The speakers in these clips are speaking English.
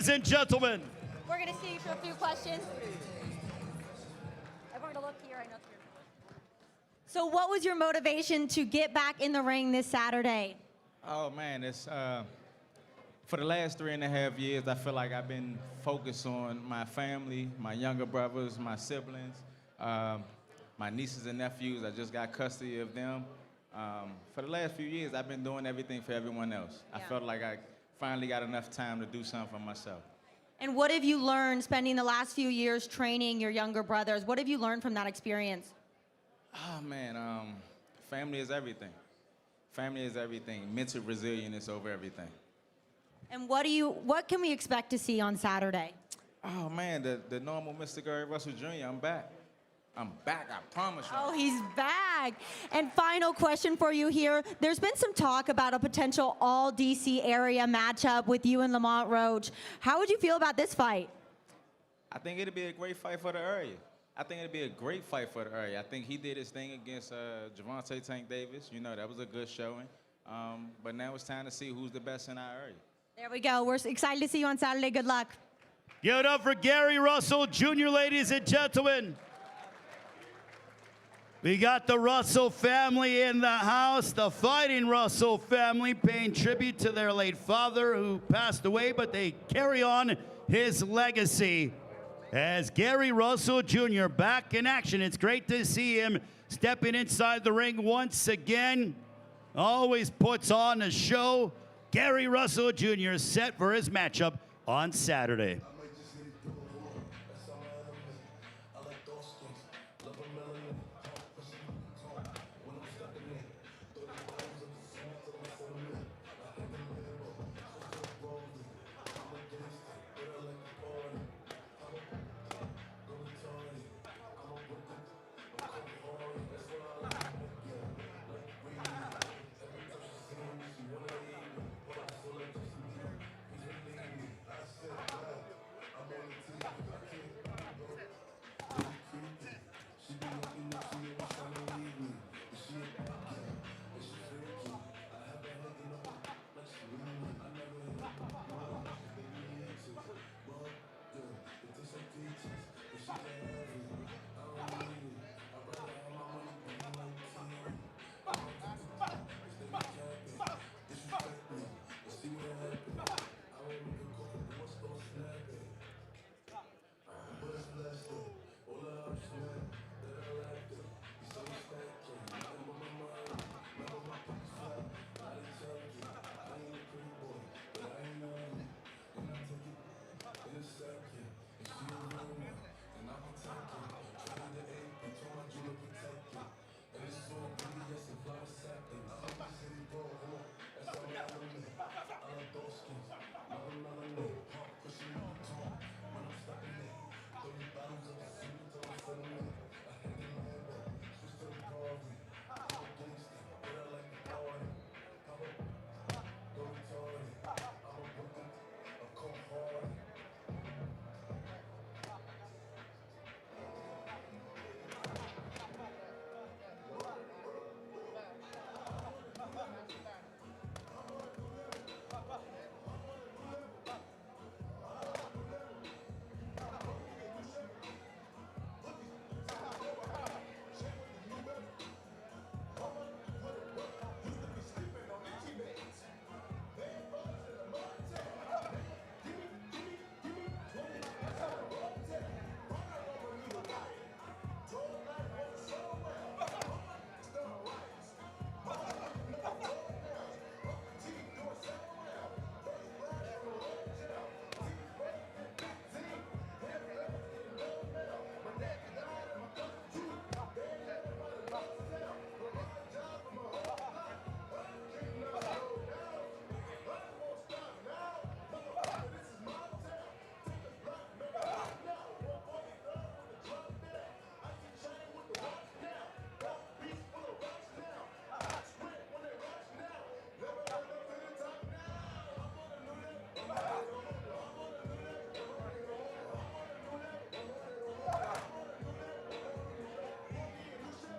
Ladies and gentlemen. We're going to see you for a few questions. We're going to look here. I know it's here. So what was your motivation to get back in the ring this Saturday? Oh, man, it's for the last 3.5 years, I feel like I've been focused on my family, my younger brothers, my siblings, my nieces and nephews. I just got custody of them. For the last few years, I've been doing everything for everyone else. I felt like I finally got enough time to do something for myself. And what have you learned spending the last few years training your younger brothers? What have you learned from that experience? Oh, man, family is everything. Family is everything. Mental resilience is over everything. And what can we expect to see on Saturday? Oh, man, the normal Mr. Gary Russell Jr., I'm back. I'm back, I promise you. Oh, he's back. And final question for you here. There's been some talk about a potential all-DC area matchup with you and Lamont Roach. How would you feel about this fight? I think it'd be a great fight for the area. I think it'd be a great fight for the area. I think he did his thing against Gervonta Tank Davis. You know, that was a good showing. But now it's time to see who's the best in our area. There we go. We're excited to see you on Saturday. Good luck. Give it up for Gary Russell Jr., ladies and gentlemen. We got the Russell family in the house, the Fighting Russell family, paying tribute to their late father who passed away, but they carry on his legacy as Gary Russell Jr. back in action. It's great to see him stepping inside the ring once again. Always puts on a show. Gary Russell Jr. set for his matchup on Saturday.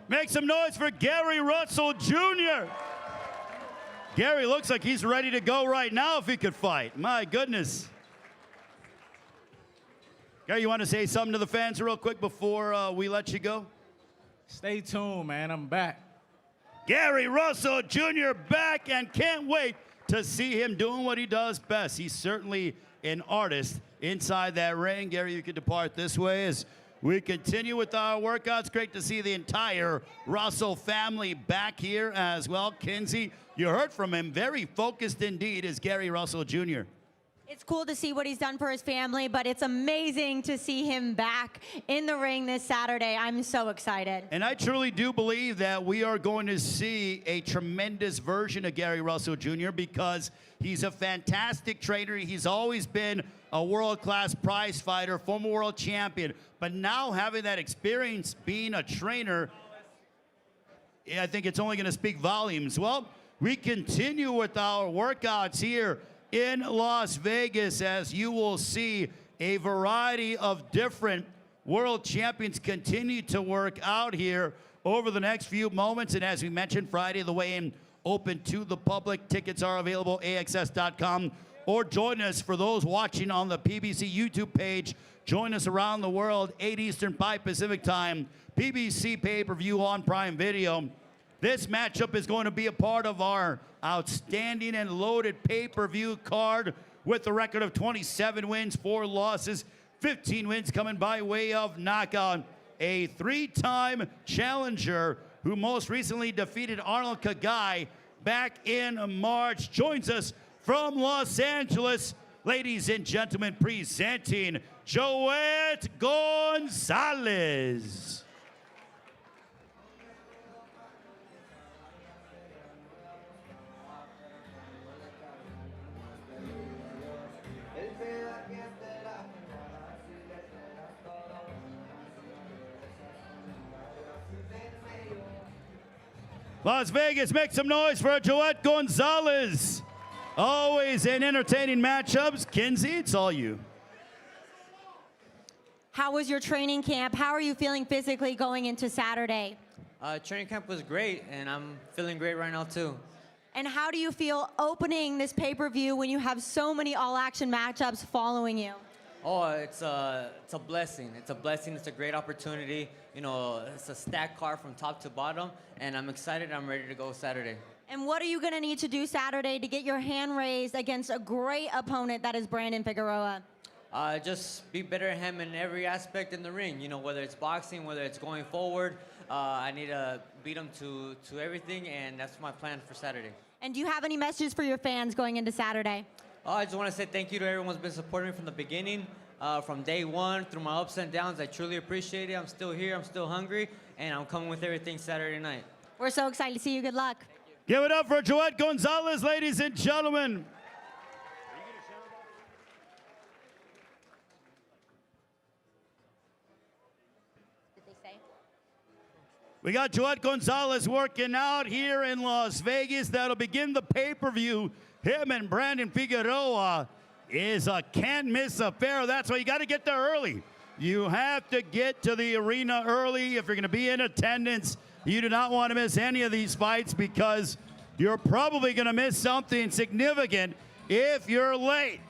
Make some noise for Gary Russell Jr. Gary looks like he's ready to go right now if he could fight. My goodness. Gary, you want to say something to the fans real quick before we let you go? Stay tuned, man. I'm back. Gary Russell Jr. back, and can't wait to see him doing what he does best. He's certainly an artist inside that ring. Gary, you can depart this way as we continue with our workouts. Great to see the entire Russell family back here as well. Kinsey, you heard from him. Very focused indeed is Gary Russell Jr. It's cool to see what he's done for his family, but it's amazing to see him back in the ring this Saturday. I'm so excited. And I truly do believe that we are going to see a tremendous version of Gary Russell Jr. because he's a fantastic trainer. He's always been a world-class prize fighter, former world champion. But now having that experience being a trainer, I think it's only going to speak volumes. Well, we continue with our workouts here in Las Vegas, as you will see a variety of different world champions continue to work out here over the next few moments. And as we mentioned, Friday, the weigh-in open to the public. Tickets are available, AXS.com, or join us for those watching on the PBC YouTube page. Join us around the world, 8 Eastern, 5 Pacific time, PBC pay-per-view on Prime Video. This matchup is going to be a part of our outstanding and loaded pay-per-view card with a record of 27 wins, 4 losses, 15 wins coming by way of knockout. A 3-time challenger who most recently defeated Arnold Kagai back in March joins us from Los Angeles. Ladies and gentlemen, presenting Joet Gonzalez. Las Vegas, make some noise for Joet Gonzalez. Always an entertaining matchups. Kinsey, it's all you. How was your training camp? How are you feeling physically going into Saturday? Training camp was great, and I'm feeling great right now, too. And how do you feel opening this pay-per-view when you have so many all-action matchups following you? Oh, it's a blessing. It's a blessing. It's a great opportunity. You know, it's a stacked card from top to bottom, and I'm excited. I'm ready to go Saturday. And what are you going to need to do Saturday to get your hand raised against a great opponent that is Brandon Figueroa? Just be better than him in every aspect in the ring. You know, whether it's boxing, whether it's going forward. I need to beat him to everything, and that's my plan for Saturday. And do you have any messages for your fans going into Saturday? I just want to say thank you to everyone who's been supporting me from the beginning, from day one, through my ups and downs. I truly appreciate it. I'm still here. I'm still hungry, and I'm coming with everything Saturday night. We're so excited to see you. Good luck. Give it up for Joet Gonzalez, ladies and gentlemen. We got Joet Gonzalez working out here in Las Vegas. That'll begin the pay-per-view. Him and Brandon Figueroa is a can't-miss affair. That's why you got to get there early. You have to get to the arena early if you're going to be in attendance. You do not want to miss any of these fights because you're probably going to miss something significant if you're late.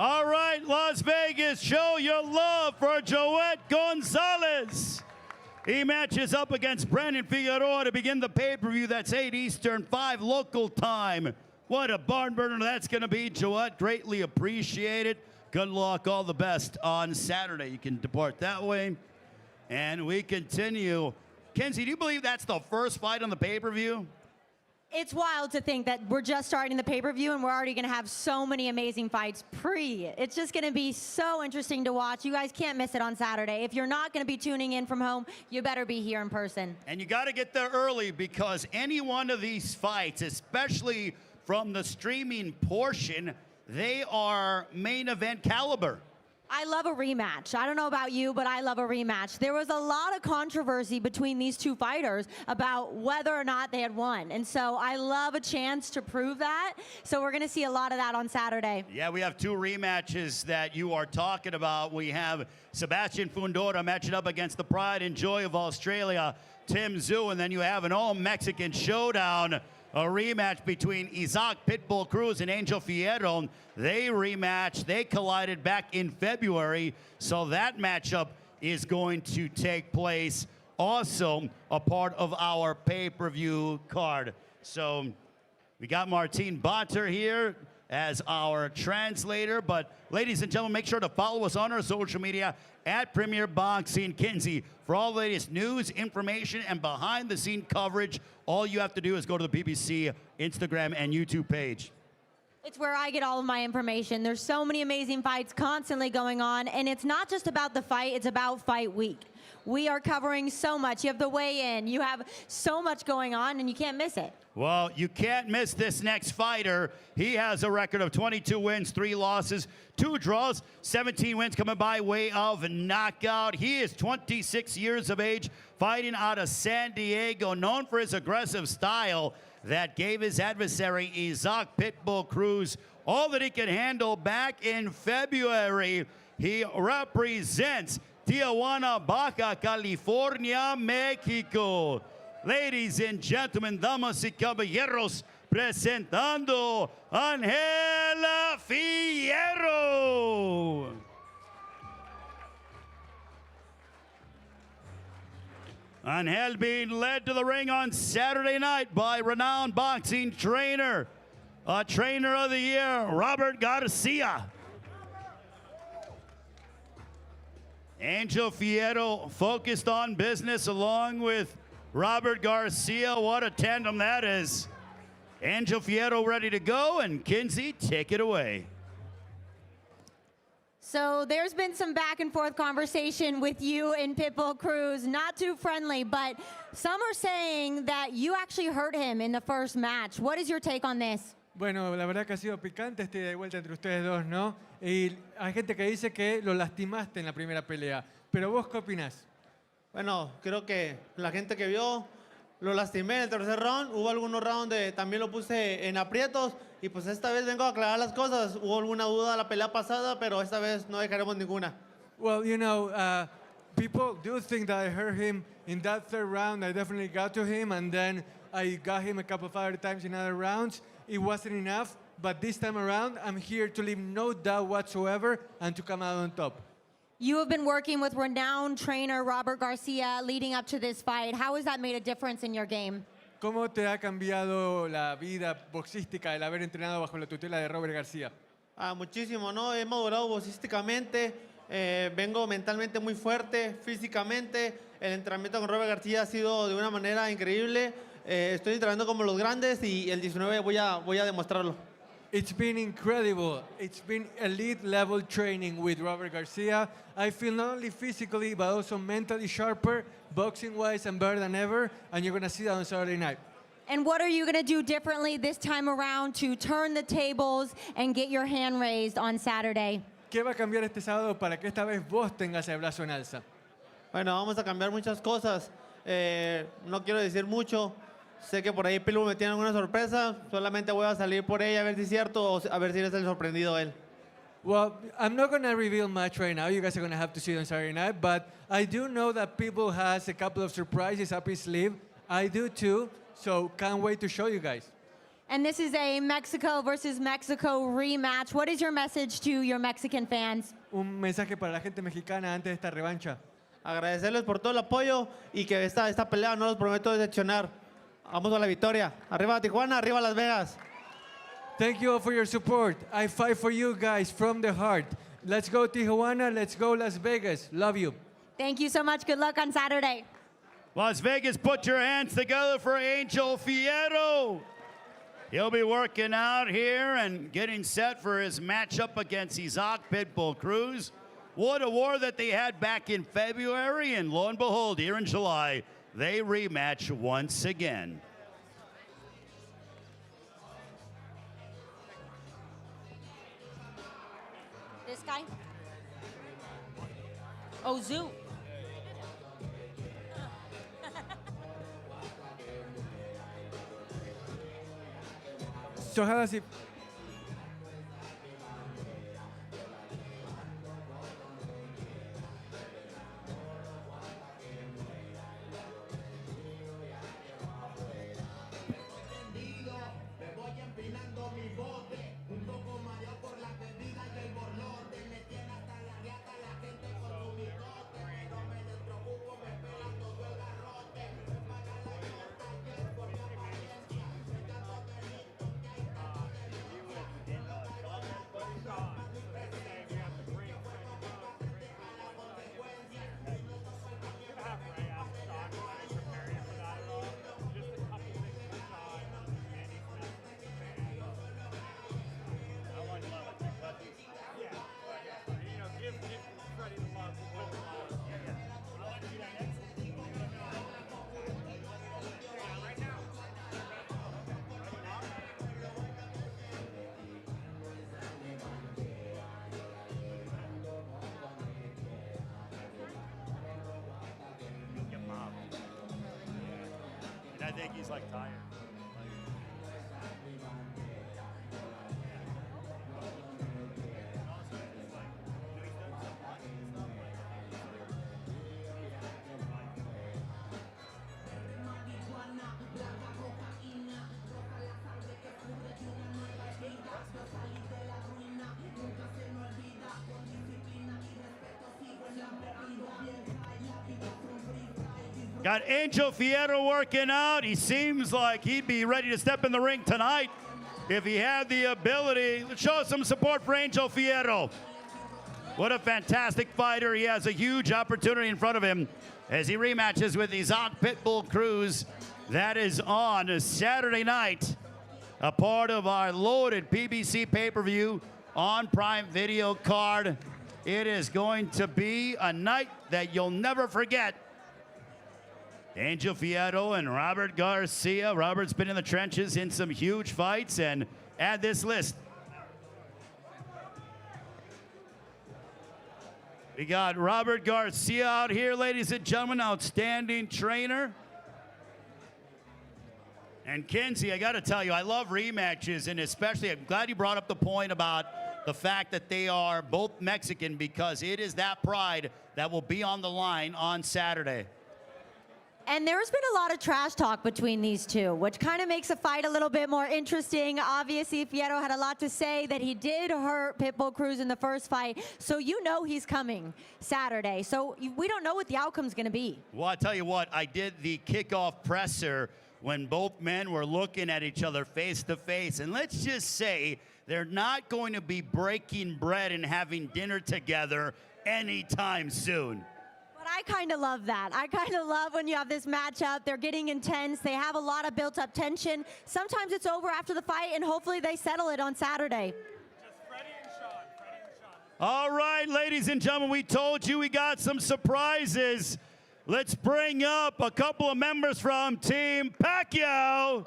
All right, Las Vegas, show your love for Joet Gonzalez. He matches up against Brandon Figueroa to begin the pay-per-view. That's 8 Eastern, 5 local time. What a barn burner that's going to be. Joet, greatly appreciated. Good luck, all the best on Saturday. You can depart that way. And we continue. Kenzie, do you believe that's the first fight on the pay-per-view? It's wild to think that we're just starting the pay-per-view and we're already going to have so many amazing fights pre. It's just going to be so interesting to watch. You guys can't miss it on Saturday. If you're not going to be tuning in from home, you better be here in person. And you got to get there early because any one of these fights, especially from the streaming portion, they are main event caliber. I love a rematch. I don't know about you, but I love a rematch. There was a lot of controversy between these two fighters about whether or not they had won. And so I love a chance to prove that. So we're going to see a lot of that on Saturday. Yeah, we have 2 rematches that you are talking about. We have Sebastian Fundora matching up against the pride and joy of Australia, Tszyu, and then you have an all-Mexican showdown, a rematch between Isaac Pitbull Cruz and Angel Fierro. They rematched. They collided back in February. So that matchup is going to take place. Also a part of our pay-per-view card. So we got Martine Botter here as our translator. But ladies and gentlemen, make sure to follow us on our social media at Premier Boxing Kinsey for all the latest news, information, and behind-the-scene coverage. All you have to do is go to the PBC Instagram and YouTube page. It's where I get all of my information. There's so many amazing fights constantly going on, and it's not just about the fight, it's about fight week. We are covering so much. You have the weigh-in, you have so much going on, and you can't miss it. Well, you can't miss this next fighter. He has a record of 22 wins, 3 losses, 2 draws, 17 wins coming by way of knockout. He is 26 years of age, fighting out of San Diego, known for his aggressive style that gave his adversary, Isaac Pitbull Cruz, all that he could handle back in February. He represents Tijuana, Baja California, Mexico. Ladies and gentlemen, damas y caballeros, presentando Ángel Fierro. Ángel being led to the ring on Saturday night by renowned boxing trainer, trainer of the year, Robert Garcia. Angel Fierro focused on business along with Robert Garcia. What a tandem that is. Angel Fierro ready to go, and Kinsey, take it away. So there's been some back and forth conversation with you and Pitbull Cruz, not too friendly, but some are saying that you actually hurt him in the first match. What is your take on this? Bueno, la verdad que ha sido picante este ida y vuelta entre ustedes dos, ¿no? Y hay gente que dice que lo lastimaste en la primera pelea. Pero vos, ¿qué opinás? Bueno, creo que la gente que vio lo lastimé en el tercer round. Hubo algunos rounds donde también lo puse en aprietos. Y pues esta vez vengo a aclarar las cosas. Hubo alguna duda la pelea pasada, pero esta vez no dejaremos ninguna. Well, you know, people do think that I hurt him in that third round. I definitely got to him, and then I got him a couple of other times in other rounds. It wasn't enough, but this time around, I'm here to leave no doubt whatsoever and to come out on top. You have been working with renowned trainer Robert Garcia leading up to this fight. How has that made a difference in your game? ¿Cómo te ha cambiado la vida boxística el haber entrenado bajo la tutela de Robert García? Muchísimo, ¿no? He madurado boxísticamente. Vengo mentalmente muy fuerte, físicamente. El entrenamiento con Robert García ha sido de una manera increíble. Estoy entrenando como los grandes y el 19 voy a demostrarlo. It's been incredible. It's been elite level training with Robert Garcia. I feel not only physically but also mentally sharper, boxing wise and better than ever. And you're going to see that on Saturday night. And what are you going to do differently this time around to turn the tables and get your hand raised on Saturday? ¿Qué va a cambiar este sábado para que esta vez vos tengas el brazo en alza? Bueno, vamos a cambiar muchas cosas. No quiero decir mucho. Sé que por ahí Pitbull me tiene alguna sorpresa. Solamente voy a salir por ella a ver si es cierto o a ver si eres el sorprendido él. Well, I'm not going to reveal much right now. You guys are going to have to see it on Saturday night. But I do know that Pitbull has a couple of surprises up his sleeve. I do too. So can't wait to show you guys. And this is a Mexico versus Mexico rematch. What is your message to your Mexican fans? Un mensaje para la gente mexicana antes de esta revancha. Agradecerles por todo el apoyo y que esta pelea no los prometo decepcionar. Vamos a la victoria. Arriba Tijuana, arriba Las Vegas. Thank you all for your support. I fight for you guys from the heart. Let's go Tijuana, let's go Las Vegas. Love you. Thank you so much. Good luck on Saturday. Las Vegas, put your hands together for Angel Fierro. He'll be working out here and getting set for his matchup against Isaac Pitbull Cruz. What a war that they had back in February, and lo and behold, here in July, they rematch once again. This guy? Oh, Tszyu. So how does it? I think he's like tired. Got Angel Fierro working out. He seems like he'd be ready to step in the ring tonight if he had the ability. Let's show some support for Angel Fierro. What a fantastic fighter. He has a huge opportunity in front of him as he rematches with Isaac Pitbull Cruz. That is on Saturday night, a part of our loaded PBC pay-per-view on Prime Video card. It is going to be a night that you'll never forget. Angel Fierro and Robert Garcia. Robert's been in the trenches in some huge fights, and add this list. We got Robert Garcia out here, ladies and gentlemen, outstanding trainer. And Kenzie, I got to tell you, I love rematches, and especially I'm glad you brought up the point about the fact that they are both Mexican, because it is that pride that will be on the line on Saturday. And there's been a lot of trash talk between these two, which kind of makes the fight a little bit more interesting. Obviously, Fierro had a lot to say that he did hurt Pitbull Cruz in the first fight, so you know he's coming Saturday. So we don't know what the outcome's going to be. Well, I tell you what, I did the kickoff presser when both men were looking at each other face to face, and let's just say they're not going to be breaking bread and having dinner together anytime soon. I kind of love that. I kind of love when you have this matchup. They're getting intense. They have a lot of built-up tension. Sometimes it's over after the fight, and hopefully they settle it on Saturday. Just Freddie and Sean. Freddie and Sean. All right, ladies and gentlemen, we told you we got some surprises. Let's bring up a couple of members from Team Pacquiao.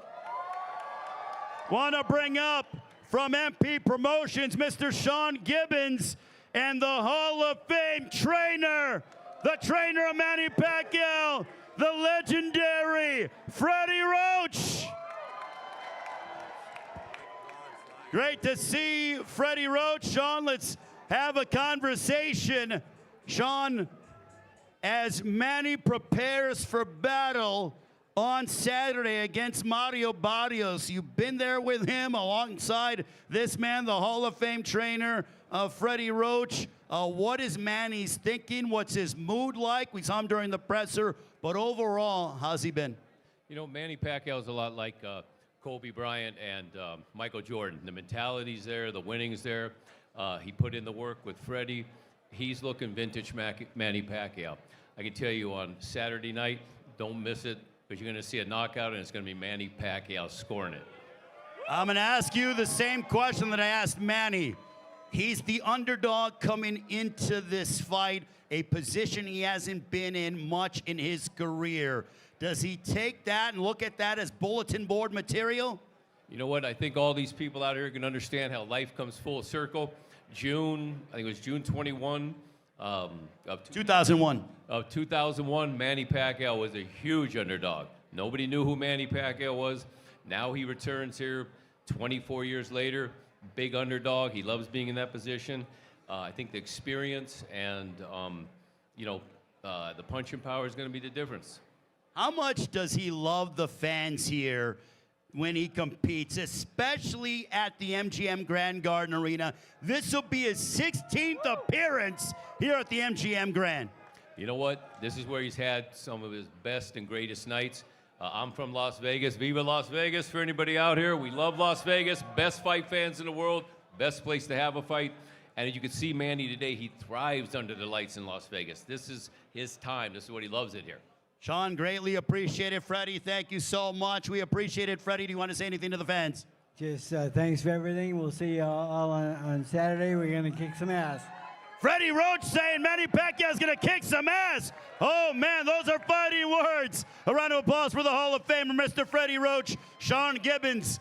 Want to bring up from MP Promotions, Mr. Sean Gibbons, and the Hall of Fame trainer, the trainer of Manny Pacquiao, the legendary Freddie Roach. Great to see Freddie Roach. Sean, let's have a conversation. Sean, as Manny prepares for battle on Saturday against Mario Barrios. You've been there with him alongside this man, the Hall of Fame trainer, Freddie Roach. What is Manny's thinking? What's his mood like? We saw him during the presser, but overall, how's he been? You know, Manny Pacquiao is a lot like Kobe Bryant and Michael Jordan. The mentality's there, the winning's there. He put in the work with Freddie. He's looking vintage Manny Pacquiao. I can tell you on Saturday night, don't miss it, because you're going to see a knockout, and it's going to be Manny Pacquiao scoring it. I'm going to ask you the same question that I asked Manny. He's the underdog coming into this fight, a position he hasn't been in much in his career. Does he take that and look at that as bulletin board material? You know what? I think all these people out here can understand how life comes full circle. June, I think it was June 21 of 2001. Of 2001, Manny Pacquiao was a huge underdog. Nobody knew who Manny Pacquiao was. Now he returns here 24 years later, big underdog. He loves being in that position. I think the experience and, the punching power is going to be the difference. How much does he love the fans here when he competes, especially at the MGM Grand Garden Arena? This will be his 16th appearance here at the MGM Grand. You know what? This is where he's had some of his best and greatest nights. I'm from Las Vegas. Viva Las Vegas for anybody out here. We love Las Vegas. Best fight fans in the world. Best place to have a fight. And as you can see Manny today, he thrives under the lights in Las Vegas. This is his time. This is what he loves it here. Sean, greatly appreciated. Freddie, thank you so much. We appreciate it. Freddie, do you want to say anything to the fans? Just thanks for everything. We'll see you all on Saturday. We're going to kick some ass. Freddie Roach saying Manny Pacquiao is going to kick some ass. Oh, man, those are fighting words. A round of applause for the Hall of Famer, Mr. Freddie Roach. Sean Gibbons.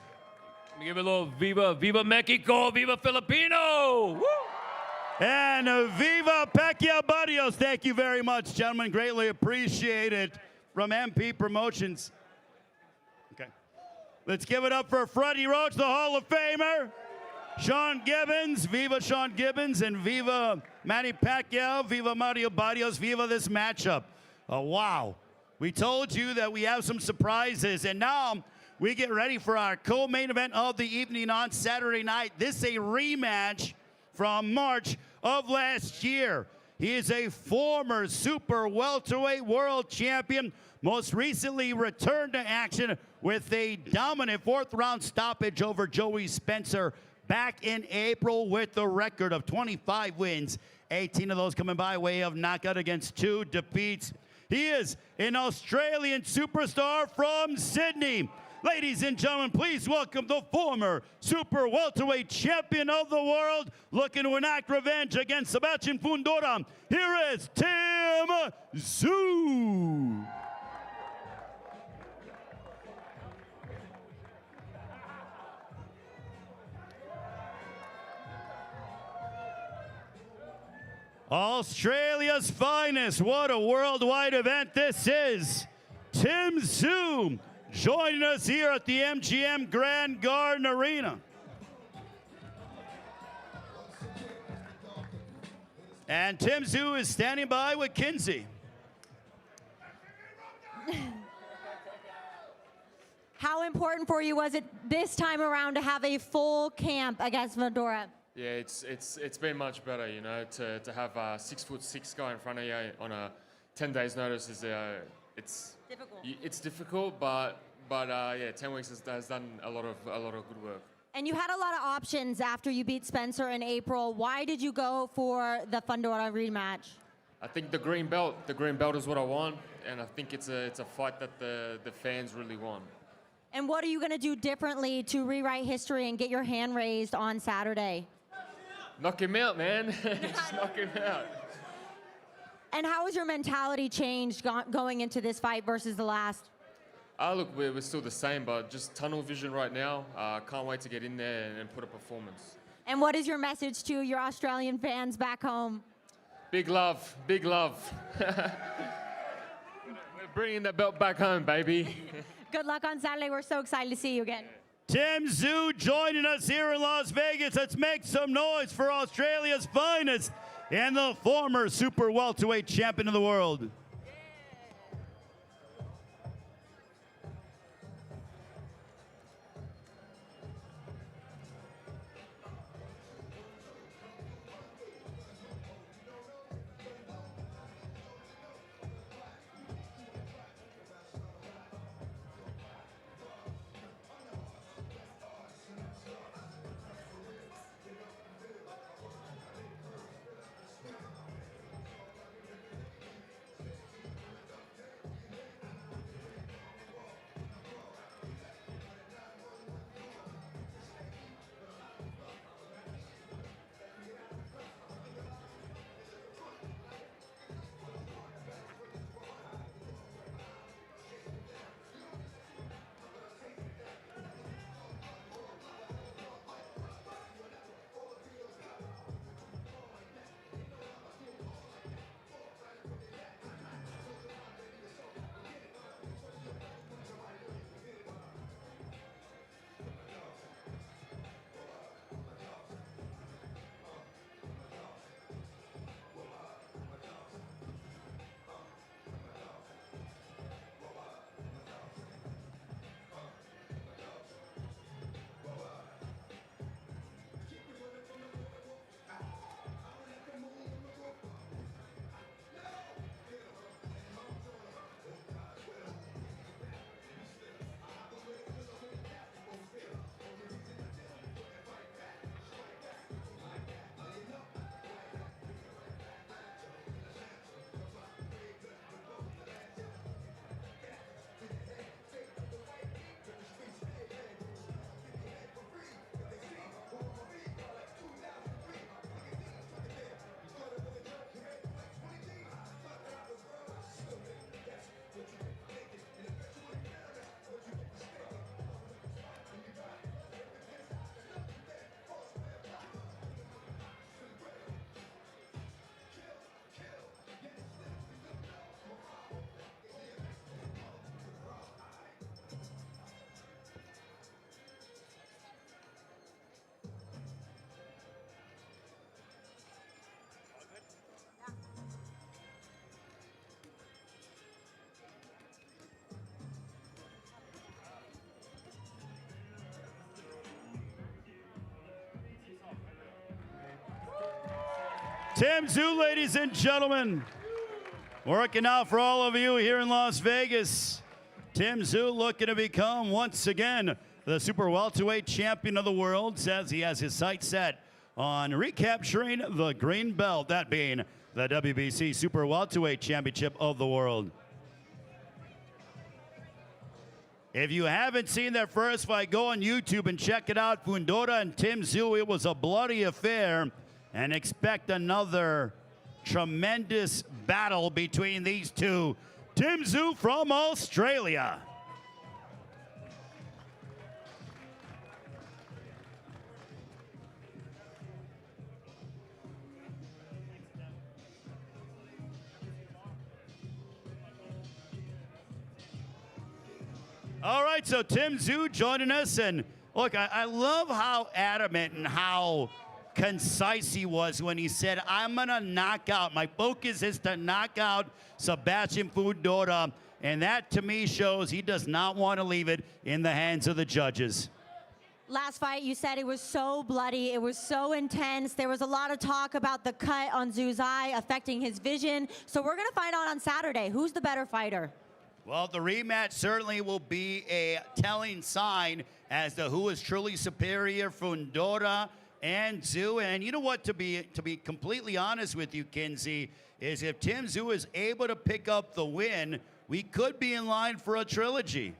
Let me give it a little Viva, Viva Mexico, Viva Filipino. Woo! And Viva Pacquiao Barrios. Thank you very much, gentlemen. Greatly appreciate it from MP Promotions. Okay. Let's give it up for Freddie Roach, the Hall of Famer. Sean Gibbons, Viva Sean Gibbons, and Viva Manny Pacquiao, Viva Mario Barrios, Viva this matchup. Oh, wow. We told you that we have some surprises, and now we get ready for our co-main event of the evening on Saturday night. This is a rematch from March of last year. He is a former super welterweight world champion, most recently returned to action with a dominant fourth-round stoppage over Joey Spencer back in April with the record of 25 wins, 18 of those coming by way of knockout against 2 defeats. He is an Australian superstar from Sydney. Ladies and gentlemen, please welcome the former super welterweight champion of the world, looking to enact revenge against Sebastian Fundora. Here is Tszyu. Australia's finest. What a worldwide event this is. Tszyu joining us here at the MGM Grand Garden Arena. And Tszyu is standing by with Kinsey. How important for you was it this time around to have a full camp against Fundora? Yeah, it's been much better, you know, to have a 6'6" guy in front of you on a 10 days notice is it's Difficult. It's difficult, but yeah, 10 weeks has done a lot of good work. And you had a lot of options after you beat Spencer in April. Why did you go for the Fundora rematch? I think the green belt is what I want, and I think it's a fight that the fans really want. And what are you going to do differently to rewrite history and get your hand raised on Saturday? Knock him out, man. Just knock him out. And how has your mentality changed going into this fight versus the last? Look, we're still the same, but just tunnel vision right now. Can't wait to get in there and put a performance. And what is your message to your Australian fans back home? Big love, big love. We're bringing the belt back home, baby. Good luck on Saturday. We're so excited to see you again. Tszyu joining us here in Las Vegas. Let's make some noise for Australia's finest and the former super welterweight champion of the world. Tszyu, ladies and gentlemen. Working out for all of you here in Las Vegas. Tszyu looking to become, once again, the super welterweight champion of the world. Says he has his sights set on recapturing the green belt, that being the WBC super welterweight championship of the world. If you haven't seen their first fight, go on YouTube and check it out. Fundora and Tszyu, it was a bloody affair. And expect another tremendous battle between these two. Tszyu from Australia. All right, so Tszyu joining us. And look, I love how adamant and how concise he was when he said, I'm gonna knock out, my focus is to knock out Sebastian Fundora. And that to me shows he does not want to leave it in the hands of the judges. Last fight, you said it was so bloody, it was so intense. There was a lot of talk about the cut on Tszyu's eye affecting his vision. So we're gonna find out on Saturday, who's the better fighter? Well, the rematch certainly will be a telling sign as to who is truly superior, Fundora and Tszyu. And you know what, to be completely honest with you, Kinsey, is if Tszyu is able to pick up the win, we could be in line for a trilogy.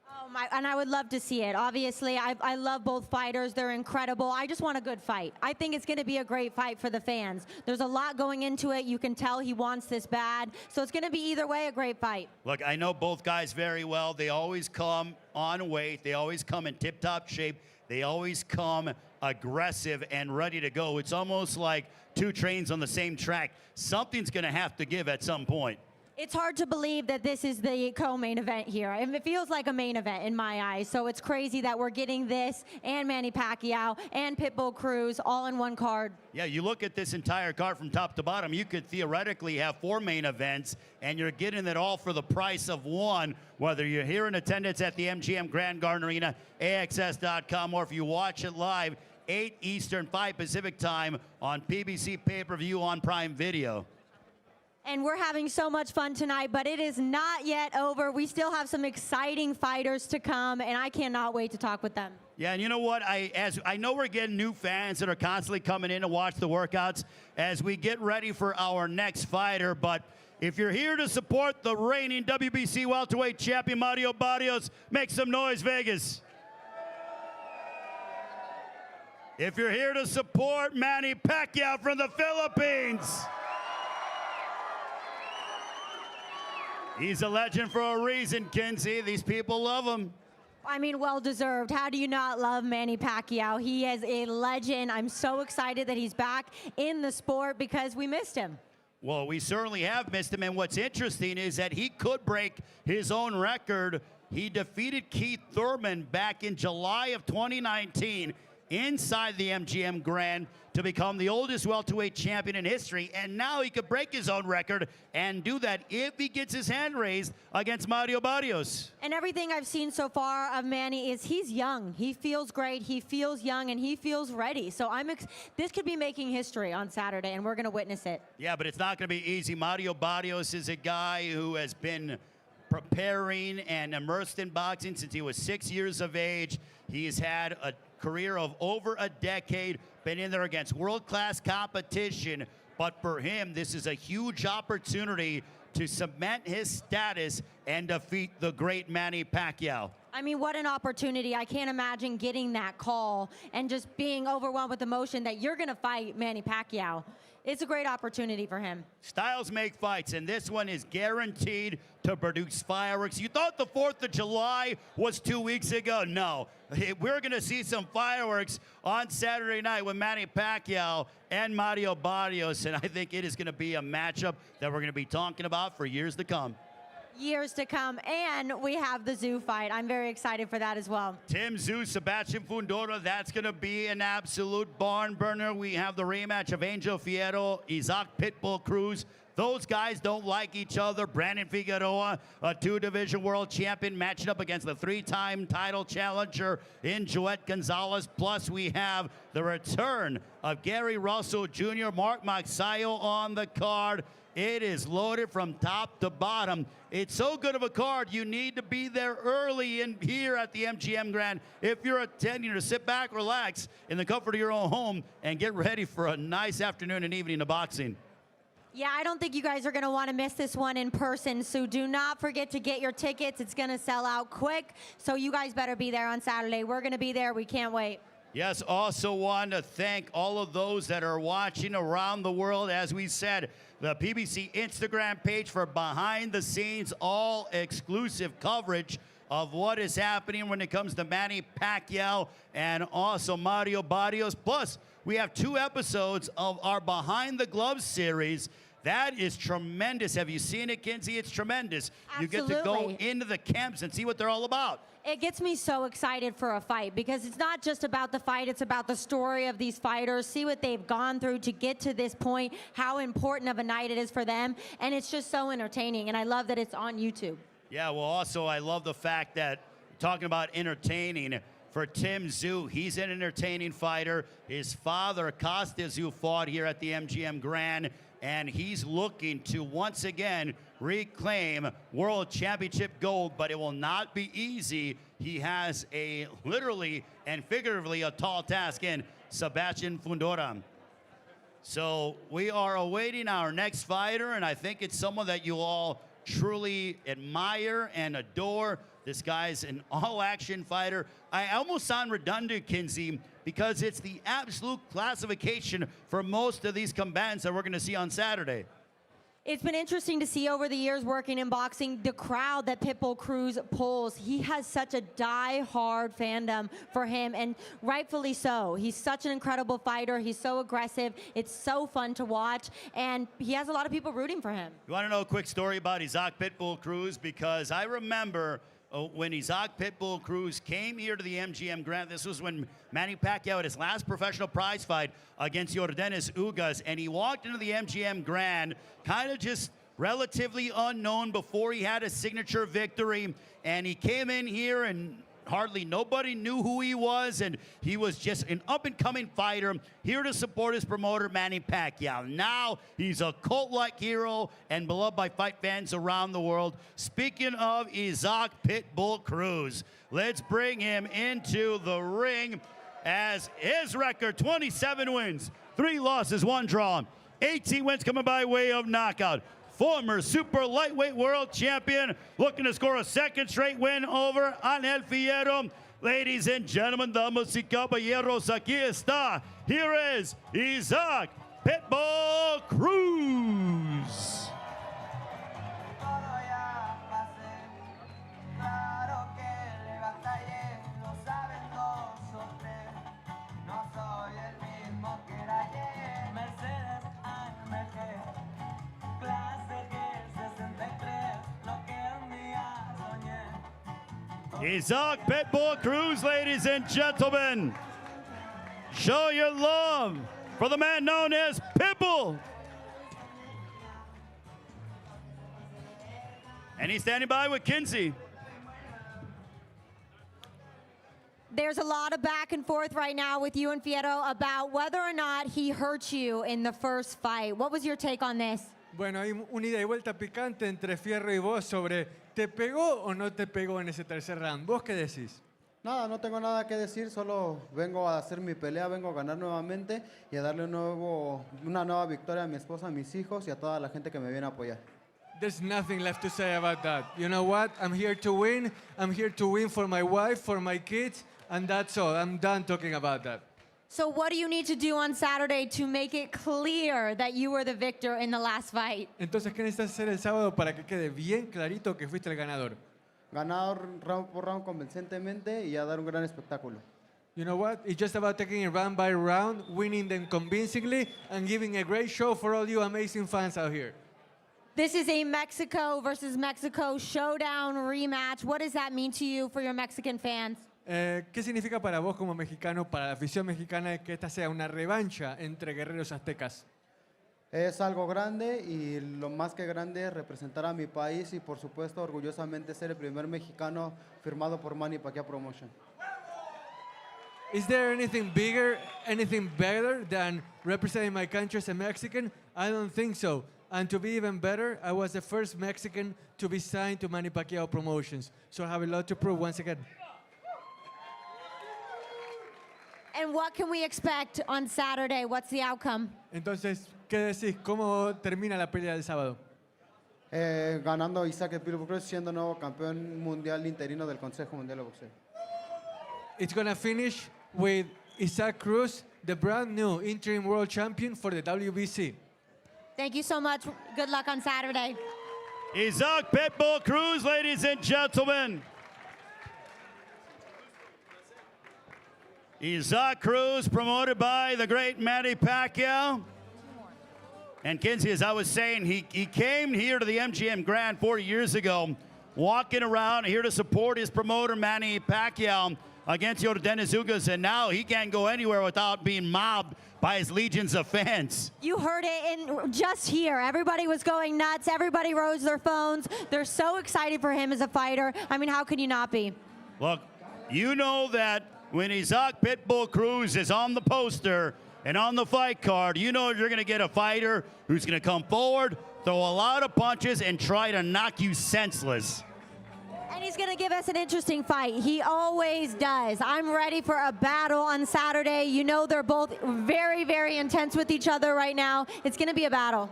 Oh my, and I would love to see it. Obviously, I love both fighters. They're incredible. I just want a good fight. I think it's going to be a great fight for the fans. There's a lot going into it. You can tell he wants this bad. So it's going to be either way a great fight. Look, I know both guys very well. They always come on weight. They always come in tip-top shape. They always come aggressive and ready to go. It's almost like two trains on the same track. Something's going to have to give at some point. It's hard to believe that this is the co-main event here. And it feels like a main event in my eyes. So it's crazy that we're getting this and Manny Pacquiao and Pitbull Cruz all in one card. Yeah, you look at this entire card from top to bottom, you could theoretically have 4 main events, and you're getting it all for the price of one, whether you're here in attendance at the MGM Grand Garden Arena, AXS.com, or if you watch it live, 8 Eastern, 5 Pacific time on PBC Pay-Per-View on Prime Video. And we're having so much fun tonight, but it is not yet over. We still have some exciting fighters to come, and I cannot wait to talk with them. Yeah, and you know what? I know we're getting new fans that are constantly coming in to watch the workouts as we get ready for our next fighter. But if you're here to support the reigning WBC welterweight champion Mario Barrios, make some noise, Vegas. If you're here to support Manny Pacquiao from the Philippines, he's a legend for a reason, Kinsey. These people love him. I mean, well-deserved. How do you not love Manny Pacquiao? He is a legend. I'm so excited that he's back in the sport because we missed him. Well, we certainly have missed him, and what's interesting is that he could break his own record. He defeated Keith Thurman back in July of 2019 inside the MGM Grand to become the oldest welterweight champion in history, and now he could break his own record and do that if he gets his hand raised against Mario Barrios. And everything I've seen so far of Manny is he's young. He feels great. He feels young, and he feels ready. So this could be making history on Saturday, and we're going to witness it. Yeah, but it's not going to be easy. Mario Barrios is a guy who has been preparing and immersed in boxing since he was 6 years of age. He's had a career of over a decade, been in there against world-class competition, but for him, this is a huge opportunity to cement his status and defeat the great Manny Pacquiao. I mean, what an opportunity. I can't imagine getting that call and just being overwhelmed with emotion that you're going to fight Manny Pacquiao. It's a great opportunity for him. Styles make fights, and this one is guaranteed to produce fireworks. You thought the 4th of July was 2 weeks ago? No. We're going to see some fireworks on Saturday night with Manny Pacquiao and Mario Barrios, and I think it is going to be a matchup that we're going to be talking about for years to come. years to come. And we have the Tszyu fight. I'm very excited for that as well. Tszyu, Sebastian Fundora, that's going to be an absolute barn burner. We have the rematch of Angel Fierro, Isaac Pitbull Cruz. Those guys don't like each other. Brandon Figueroa, a two-division world champion, matching up against the three-time title challenger in Joet Gonzalez. Plus, we have the return of Gary Russell Jr., Mark Magsayo on the card. It is loaded from top to bottom. It's so good of a card, you need to be there early in here at the MGM Grand. If you're attending, to sit back, relax in the comfort of your own home, and get ready for a nice afternoon and evening of boxing. Yeah, I don't think you guys are going to want to miss this one in person, so do not forget to get your tickets. It's going to sell out quick, so you guys better be there on Saturday. We're going to be there. We can't wait. Yes, also want to thank all of those that are watching around the world. As we said, the PBC Instagram page for behind the scenes, all exclusive coverage of what is happening when it comes to Manny Pacquiao and also Mario Barrios. Plus, we have 2 episodes of our Behind the Gloves series. That is tremendous. Have you seen it, Kinsey? It's tremendous. Absolutely. You get to go into the camps and see what they're all about. It gets me so excited for a fight because it's not just about the fight, it's about the story of these fighters, see what they've gone through to get to this point, how important of a night it is for them, and it's just so entertaining, and I love that it's on YouTube. Yeah, well, also, I love the fact that, talking about entertaining, for Tszyu, he's an entertaining fighter. His father, Costas, who fought here at the MGM Grand, and he's looking to once again reclaim world championship gold, but it will not be easy. He has a literally and figuratively a tall task in Sebastian Fundora. So we are awaiting our next fighter, and I think it's someone that you all truly admire and adore. This guy's an all-action fighter. I almost sound redundant, Kinsey, because it's the absolute classification for most of these combatants that we're going to see on Saturday. It's been interesting to see over the years working in boxing, the crowd that Pitbull Cruz pulls. He has such a die-hard fandom for him, and rightfully so. He's such an incredible fighter. He's so aggressive. It's so fun to watch, and he has a lot of people rooting for him. You want to know a quick story about Isaac Pitbull Cruz? Because I remember when Isaac Pitbull Cruz came here to the MGM Grand, this was when Manny Pacquiao had his last professional prize fight against Yordenis Ugas, and he walked into the MGM Grand kind of just relatively unknown before he had a signature victory, and he came in here and hardly nobody knew who he was, and he was just an up-and-coming fighter here to support his promoter, Manny Pacquiao. Now he's a cult-like hero and beloved by fight fans around the world. Speaking of Isaac Pitbull Cruz, let's bring him into the ring as his record, 27 wins, 3 losses, 1 draw, 18 wins coming by way of knockout. Former super lightweight world champion, looking to score a 2nd straight win over Angel Fierro. Ladies and gentlemen, damas y caballeros, aquí está. Here is Isaac Pitbull Cruz. Isaac Pitbull Cruz, ladies and gentlemen. Show your love for the man known as Pitbull. And he's standing by with Kinsey. There's a lot of back and forth right now with you and Fierro about whether or not he hurt you in the first fight. What was your take on this? Bueno, hay una ida y vuelta picante entre Fierro y vos sobre ¿te pegó o no te pegó en ese tercer round? ¿Vos qué decís? Nada, no tengo nada que decir, solo vengo a hacer mi pelea, vengo a ganar nuevamente y a darle una nueva victoria a mi esposa, a mis hijos y a toda la gente que me viene a apoyar. There's nothing left to say about that. You know what? I'm here to win. I'm here to win for my wife, for my kids, and that's all. I'm done talking about that. So what do you need to do on Saturday to make it clear that you were the victor in the last fight? Entonces, ¿qué necesitas hacer el sábado para que quede bien clarito que fuiste el ganador? Ganar round por round convincentemente y a dar un gran espectáculo. You know what? It's just about taking it round by round, winning them convincingly, and giving a great show for all you amazing fans out here. This is a Mexico versus Mexico showdown rematch. What does that mean to you for your Mexican fans? ¿Qué significa para vos como mexicano, para la afición mexicana, que esta sea una revancha entre guerreros aztecas? Es algo grande y lo más que grande es representar a mi país y por supuesto orgullosamente ser el primer mexicano firmado por Manny Pacquiao Promotion. Is there anything bigger, anything better than representing my country as a Mexican? I don't think so. And to be even better, I was the first Mexican to be signed to Manny Pacquiao Promotions. So I have a lot to prove once again. And what can we expect on Saturday? What's the outcome? Entonces, ¿qué decís? ¿Cómo termina la pelea del sábado? Ganando Isaac el Pitbull Cruz, siendo nuevo campeón mundial interino del Consejo Mundial de Boxeo. It's going to finish with Isaac Cruz, the brand new interim world champion for the WBC. Thank you so much. Good luck on Saturday. Isaac Pitbull Cruz, ladies and gentlemen. Isaac Cruz, promoted by the great Manny Pacquiao. And Kinsey, as I was saying, he came here to the MGM Grand 4 years ago, walking around here to support his promoter, Manny Pacquiao, against Joet Gonzalez, and now he can't go anywhere without being mobbed by his legions of fans. You heard it in just here. Everybody was going nuts. Everybody rose their phones. They're so excited for him as a fighter. I mean, how can you not be? Look, you know that when Isaac Pitbull Cruz is on the poster and on the fight card, you know you're going to get a fighter who's going to come forward, throw a lot of punches, and try to knock you senseless. And he's going to give us an interesting fight. He always does. I'm ready for a battle on Saturday. You know they're both very, very intense with each other right now. It's going to be a battle.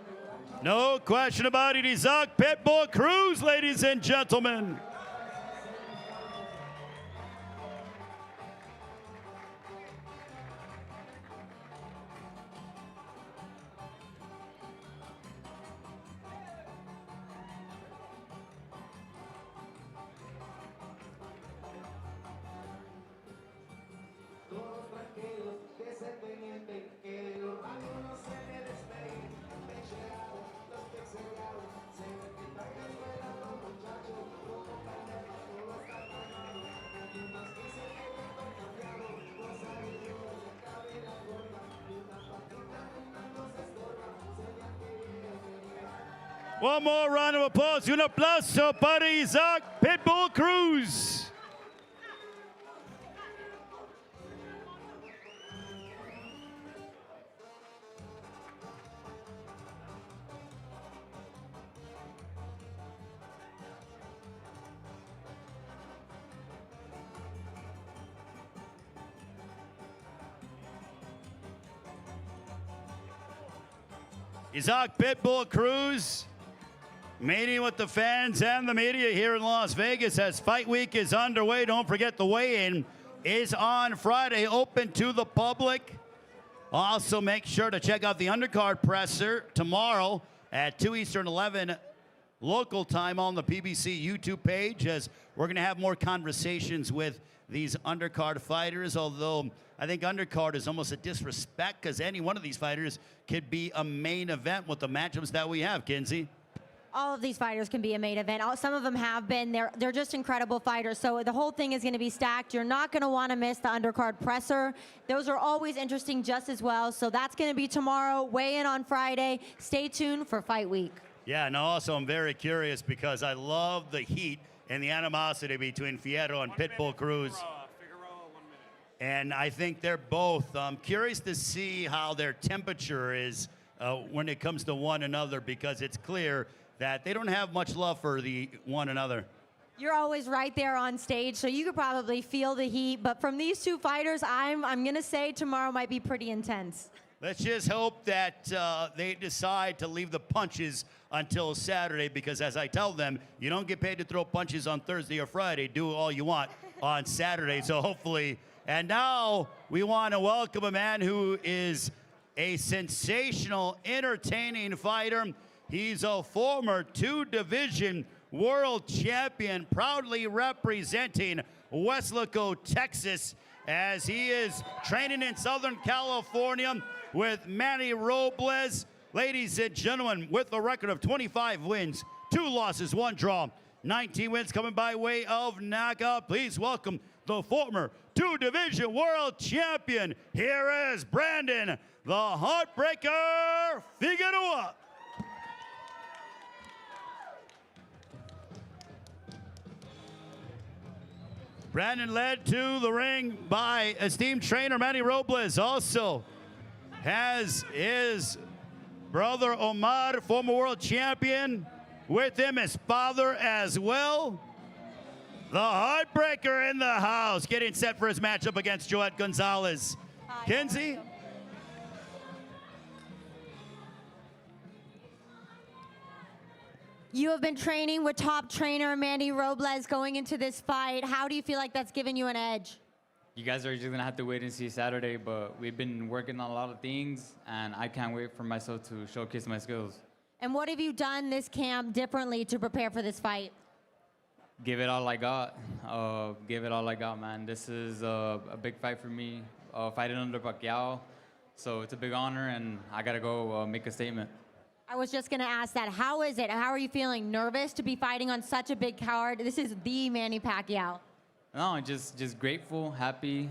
No question about it. Isaac Pitbull Cruz, ladies and gentlemen. One more round of applause. Un aplauso para Isaac Pitbull Cruz. Isaac Pitbull Cruz meeting with the fans and the media here in Las Vegas as Fight Week is underway. Don't forget the weigh-in is on Friday, open to the public. Also make sure to check out the undercard presser tomorrow at 2 Eastern, 11 local time on the PBC YouTube page, as we're going to have more conversations with these undercard fighters, although I think undercard is almost a disrespect because any one of these fighters could be a main event with the matchups that we have, Kinsey. All of these fighters can be a main event. Some of them have been. They're just incredible fighters. So the whole thing is going to be stacked. You're not going to want to miss the undercard presser. Those are always interesting just as well. So that's going to be tomorrow. Weigh in on Friday. Stay tuned for Fight Week. Yeah, and also I'm very curious because I love the heat and the animosity between Fierro and Pitbull Cruz. Figueroa, 1 minute. And I think they're both. I'm curious to see how their temperature is when it comes to one another, because it's clear that they don't have much love for the one another. You're always right there on stage, so you could probably feel the heat. But from these two fighters, I'm going to say tomorrow might be pretty intense. Let's just hope that they decide to leave the punches until Saturday, because as I tell them, you don't get paid to throw punches on Thursday or Friday. Do all you want on Saturday. So hopefully. And now we want to welcome a man who is a sensational, entertaining fighter. He's a former 2-division world champion, proudly representing Weslaco, Texas, as he is training in Southern California with Manny Robles. Ladies and gentlemen, with a record of 25 wins, 2 losses, 1 draw, 19 wins coming by way of knockout. Please welcome the former 2-division world champion. Here is Brandon, the Heartbreaker Figueroa. Brandon led to the ring by esteemed trainer Manny Robles. Also has his brother Omar, former world champion, with him, his father as well. The Heartbreaker in the house, getting set for his matchup against Joet Gonzalez. Kinsey? You have been training with top trainer Manny Robles going into this fight. How do you feel like that's given you an edge? You guys are just gonna have to wait and see Saturday, but we've been working on a lot of things, and I can't wait for myself to showcase my skills. And what have you done this camp differently to prepare for this fight? Give it all I got. Give it all I got, man. This is a big fight for me, fighting under Pacquiao. So it's a big honor, and I gotta go make a statement. I was just gonna ask that. How is it? How are you feeling? Nervous to be fighting on such a big card? This is the Manny Pacquiao. No, just grateful, happy.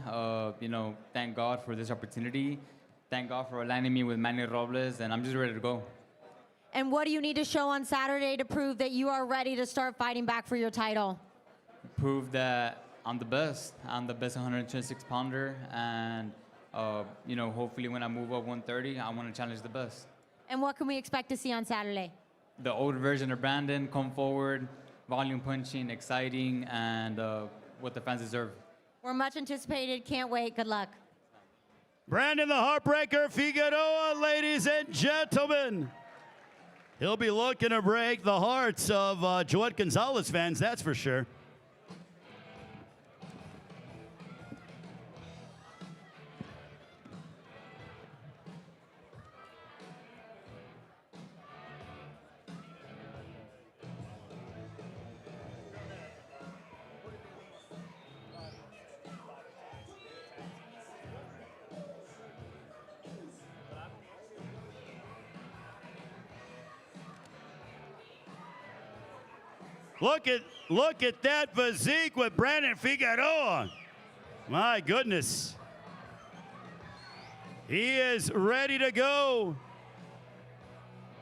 You know, thank God for this opportunity. Thank God for aligning me with Manny Robles, and I'm just ready to go. And what do you need to show on Saturday to prove that you are ready to start fighting back for your title? Prove that I'm the best. I'm the best 126 pounder, and you know, hopefully when I move up 130, I want to challenge the best. And what can we expect to see on Saturday? The old version of Brandon, come forward, volume punching, exciting, and what the fans deserve. We're much anticipated. Can't wait. Good luck. Brandon the Heartbreaker Figueroa, ladies and gentlemen. He'll be looking to break the hearts of Joet Gonzalez fans, that's for sure. Look at that physique with Brandon Figueroa. My goodness. He is ready to go.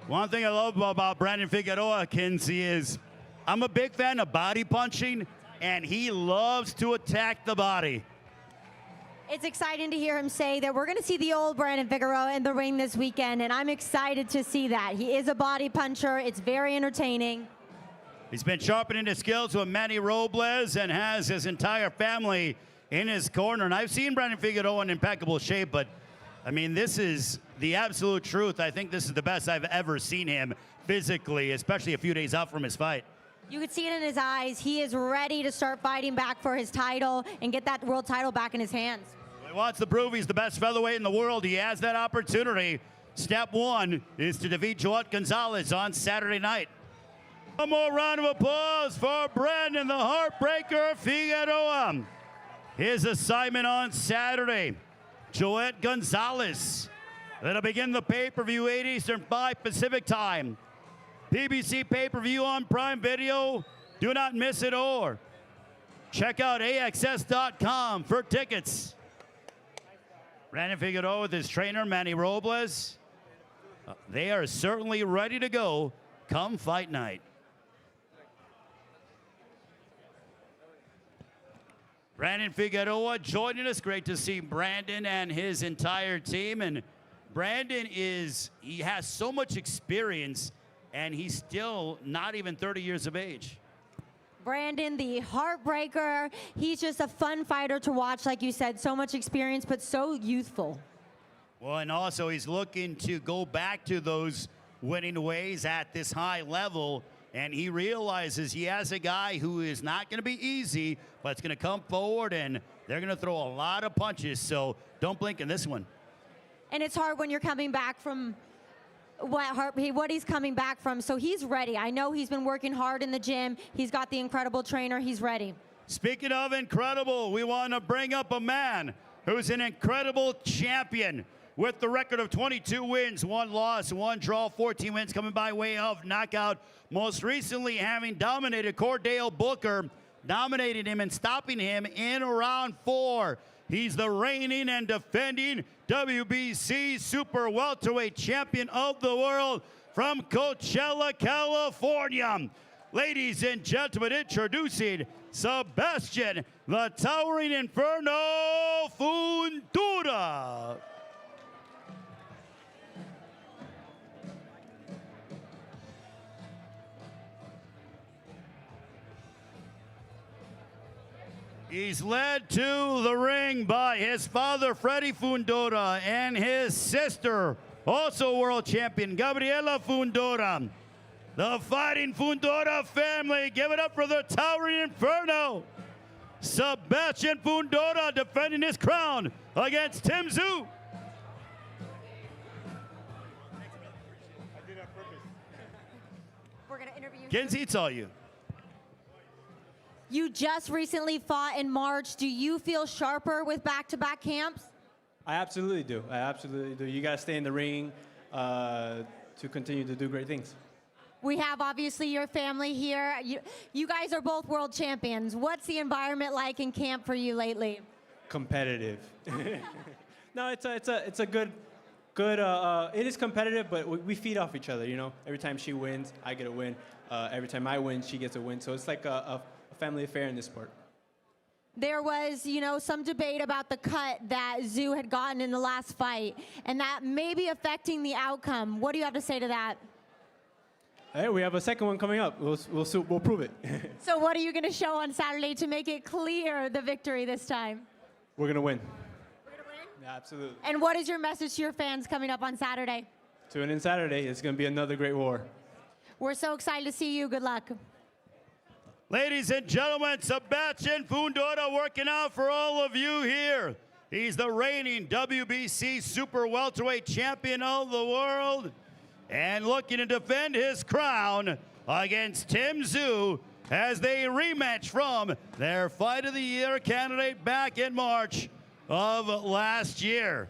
One thing I love about Brandon Figueroa, Kinsey, is I'm a big fan of body punching, and he loves to attack the body. It's exciting to hear him say that we're going to see the old Brandon Figueroa in the ring this weekend, and I'm excited to see that. He is a body puncher. It's very entertaining. He's been sharpening his skills with Manny Robles and has his entire family in his corner. And I've seen Brandon Figueroa in impeccable shape, but I mean, this is the absolute truth. I think this is the best I've ever seen him physically, especially a few days out from his fight. You could see it in his eyes. He is ready to start fighting back for his title and get that world title back in his hands. He wants to prove he's the best featherweight in the world. He has that opportunity. Step one is to defeat Joet Gonzalez on Saturday night. One more round of applause for Brandon the Heartbreaker Figueroa. His assignment on Saturday, Joet Gonzalez. That'll begin the pay-per-view 8 Eastern, 5 Pacific time. PBC pay-per-view on Prime Video. Do not miss it, or check out AXS.com for tickets. Brandon Figueroa with his trainer, Manny Robles. They are certainly ready to go come fight night. Brandon Figueroa joining us. Great to see Brandon and his entire team. And Brandon he has so much experience, and he's still not even 30 years of age. Brandon, the Heartbreaker, he's just a fun fighter to watch, like you said. So much experience, but so youthful. Well, and also he's looking to go back to those winning ways at this high level. And he realizes he has a guy who is not going to be easy, but it's going to come forward, and they're going to throw a lot of punches. So don't blink in this one. And it's hard when you're coming back from what he's coming back from. So he's ready. I know he's been working hard in the gym. He's got the incredible trainer. He's ready. Speaking of incredible, we want to bring up a man who's an incredible champion with the record of 22 wins, 1 loss, 1 draw, 14 wins coming by way of knockout. Most recently having dominated Cordell Booker, dominated him and stopping him in round 4. He's the reigning and defending WBC Super Welterweight Champion of the world from Coachella, California. Ladies and gentlemen, introducing Sebastian the Towering Inferno Fundora. He's led to the ring by his father, Freddie Fundora, and his sister, also world champion, Gabriela Fundora. The Fighting Fundora family, give it up for the Towering Inferno. Sebastian Fundora defending his crown against Tszyu. We're going to interview you. Kenzie, it's all you. You just recently fought in March. Do you feel sharper with back-to-back camps? I absolutely do. I absolutely do. You got to stay in the ring to continue to do great things. We have obviously your family here. You guys are both world champions. What's the environment like in camp for you lately? Competitive. No, it's a good. It is competitive, but we feed off each other. You know, every time she wins, I get a win. Every time I win, she gets a win. So it's like a family affair in this sport. There was, some debate about the cut that Tszyu had gotten in the last fight, and that may be affecting the outcome. What do you have to say to that? Hey, we have a second one coming up. We'll prove it. So what are you going to show on Saturday to make it clear the victory this time? We're going to win. We're going to win? Yeah, absolutely. And what is your message to your fans coming up on Saturday? Tune in Saturday. It's going to be another great war. We're so excited to see you. Good luck. Ladies and gentlemen, Sebastian Fundora working out for all of you here. He's the reigning WBC Super Welterweight Champion of the world and looking to defend his crown against Tszyu as they rematch from their Fight of the Year candidate back in March of last year.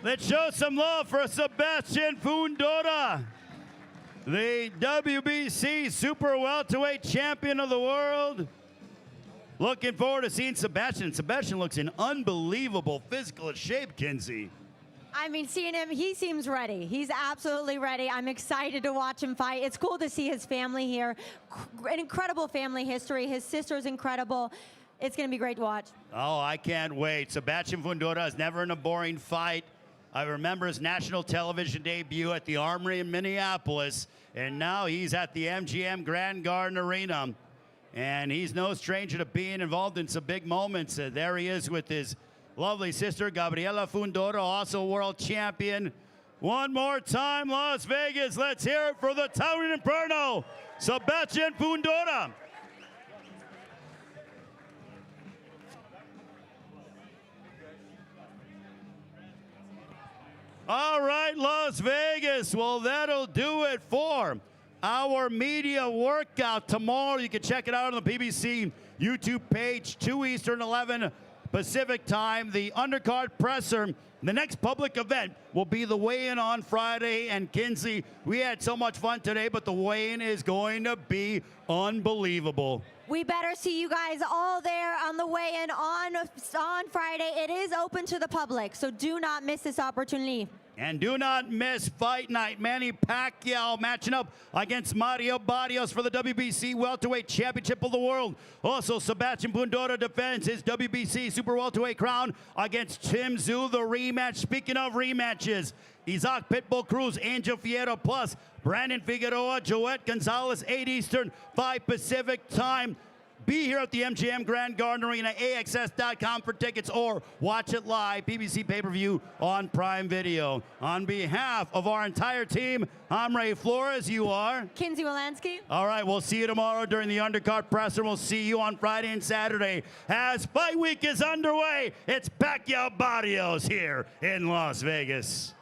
Let's show some love for Sebastian Fundora, the WBC Super Welterweight Champion of the world. Looking forward to seeing Sebastian. Sebastian looks in unbelievable physical shape, Kenzie. I mean, seeing him, he seems ready. He's absolutely ready. I'm excited to watch him fight. It's cool to see his family here. An incredible family history. His sister's incredible. It's going to be great to watch. Oh, I can't wait. Sebastian Fundora is never in a boring fight. I remember his national television debut at the Armory in Minneapolis, and now he's at the MGM Grand Garden Arena. And he's no stranger to being involved in some big moments. There he is with his lovely sister, Gabriela Fundora, also world champion. One more time, Las Vegas. Let's hear it for the Towering Inferno, Sebastian Fundora. All right, Las Vegas. Well, that'll do it for our media workout tomorrow. You can check it out on the PBC YouTube page, 2 Eastern, 11 Pacific time. The undercard presser. The next public event will be the weigh-in on Friday. And Kinsey, we had so much fun today, but the weigh-in is going to be unbelievable. We better see you guys all there on the weigh-in on Friday. It is open to the public, so do not miss this opportunity. And do not miss Fight Night. Manny Pacquiao matching up against Mario Barrios for the WBC Welterweight Championship of the World. Also, Sebastian Fundora defends his WBC Super Welterweight crown against Tszyu, the rematch. Speaking of rematches, Isaac Pitbull Cruz, Angel Fierro, plus Brandon Figueroa, Joet Gonzalez, 8 Eastern, 5 Pacific time. Be here at the MGM Grand Garden Arena, AXS.com for tickets, or watch it live, PBC pay-per-view on Prime Video. On behalf of our entire team, I'm Ray Flores. You are? Kinsey Wolanski. All right, we'll see you tomorrow during the undercard presser. We'll see you on Friday and Saturday as Fight Week is underway. It's Pacquiao Barrios here in Las Vegas.